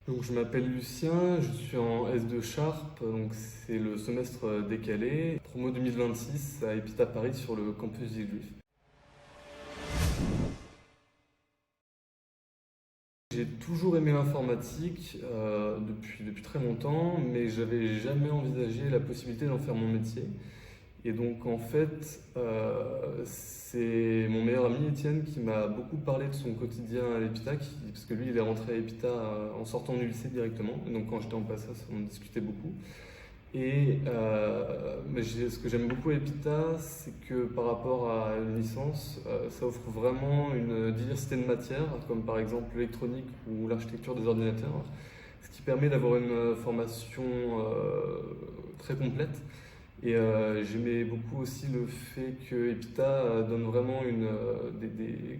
Donc, je m'appelle Lucien, je suis en S2 Sharp, donc c'est le semestre décalé, promo 2026 à Epita Paris sur le campus Villejuif. J'ai toujours aimé l'informatique depuis très longtemps, mais j'avais jamais envisagé la possibilité d'en faire mon métier. Et donc en fait, c'est mon meilleur ami Étienne qui m'a beaucoup parlé de son quotidien à l'EPITA, parce que lui il est rentré à l'EPITA en sortant du lycée directement. Et donc quand j'étais en passage, on discutait beaucoup. Ce que j'aime beaucoup à l'EPITA, c'est que par rapport à une licence, ça offre vraiment une diversité de matières, comme par exemple l'électronique ou l'architecture des ordinateurs, ce qui permet d'avoir une formation très complète. J'aimais beaucoup aussi le fait que Epita donne vraiment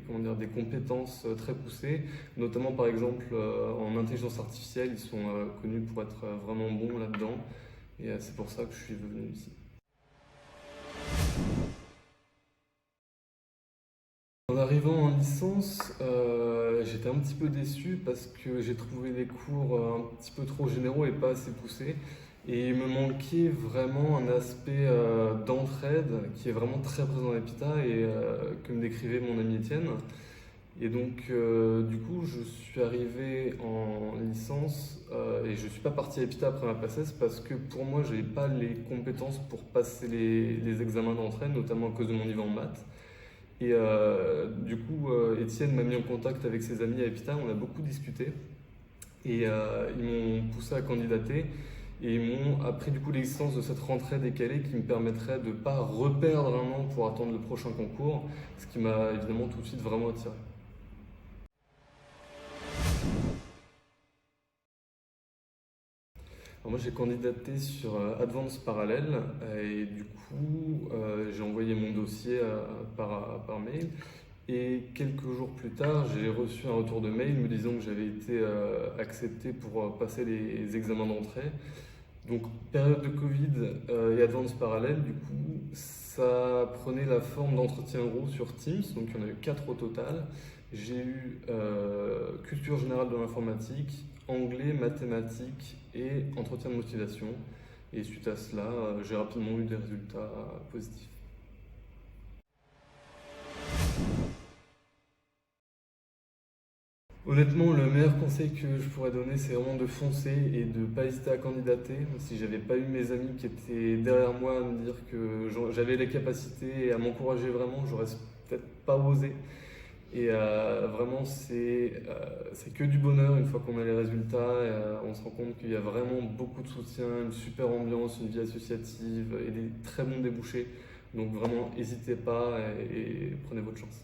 comment dire, des compétences très poussées, notamment par exemple en intelligence artificielle, ils sont connus pour être vraiment bons là-dedans, c'est pour ça que je suis venu ici. En arrivant en licence, j'étais un petit peu déçu parce que j'ai trouvé les cours un petit peu trop généraux et pas assez poussés. Et il me manquait vraiment un aspect d'entraide qui est vraiment très présent à l'EPITA que me décrivait mon ami Étienne. Du coup, je suis arrivé en licence et je ne suis pas parti à l'EPITA après ma PACES parce que pour moi, je n'avais pas les compétences pour passer les examens d'entraide, notamment à cause de mon niveau en maths. Étienne m'a mis en contact avec ses amis à Epita, on a beaucoup discuté ils m'ont poussé à candidater et ils m'ont appris du coup l'existence de cette rentrée décalée qui me permettrait de ne pas reperdre un an pour attendre le prochain concours, ce qui m'a évidemment tout de suite vraiment attiré. Alors moi j'ai candidaté sur Advance Parallel et du coup j'ai envoyé mon dossier par mail. Et quelques jours plus tard, j'ai reçu un retour de mail me disant que j'avais été accepté pour passer les examens d'entrée. Donc, période de Covid et Advance parallèle, du coup, ça prenait la forme d'entretien gros sur Teams. Donc, il y en a eu 4 au total. J'ai eu culture générale de l'informatique, anglais, mathématiques et entretien de motivation. Et suite à cela, j'ai rapidement eu des résultats positifs. Honnêtement, le meilleur conseil que je pourrais donner, c'est vraiment de foncer et de ne pas hésiter à candidater. Si j'avais pas eu mes amis qui étaient derrière moi à me dire que j'avais les capacités et à m'encourager vraiment, j'aurais peut-être pas osé. Vraiment, c'est que du bonheur une fois qu'on a les résultats. On se rend compte qu'il y a vraiment beaucoup de soutien, une super ambiance, une vie associative et des très bons débouchés. Donc vraiment, n'hésitez pas et prenez votre chance.